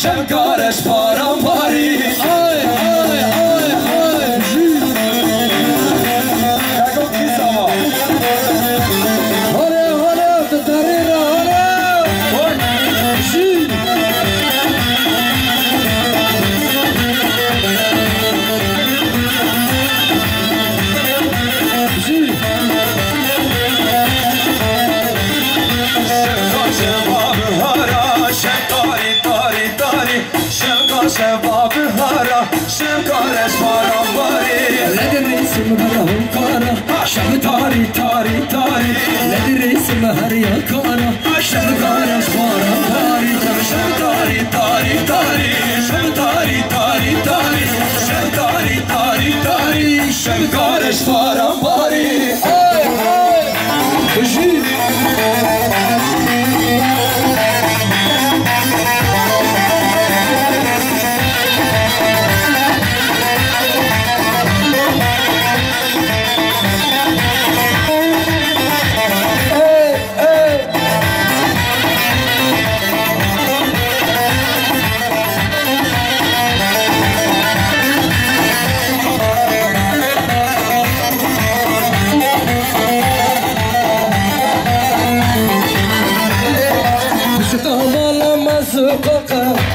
شمکارش پارم پاری آی آی آی آی نگو کی سما هله هله تتاری را هله جی جی شباب هارا شمکارش پارم باری لدریسم هرم کارا شب تاری تاری تاری لدریسم هریا کارا شمکارش پارم باری شب تاری تاری تاری شب تاری تاری تاری شب تاری تاری تاری شمکارش پارم باری آی آی جی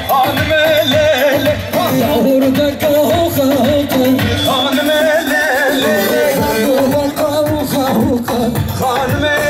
خانم لیلی یاوردک هوخه هوخه خانم لیلی خانم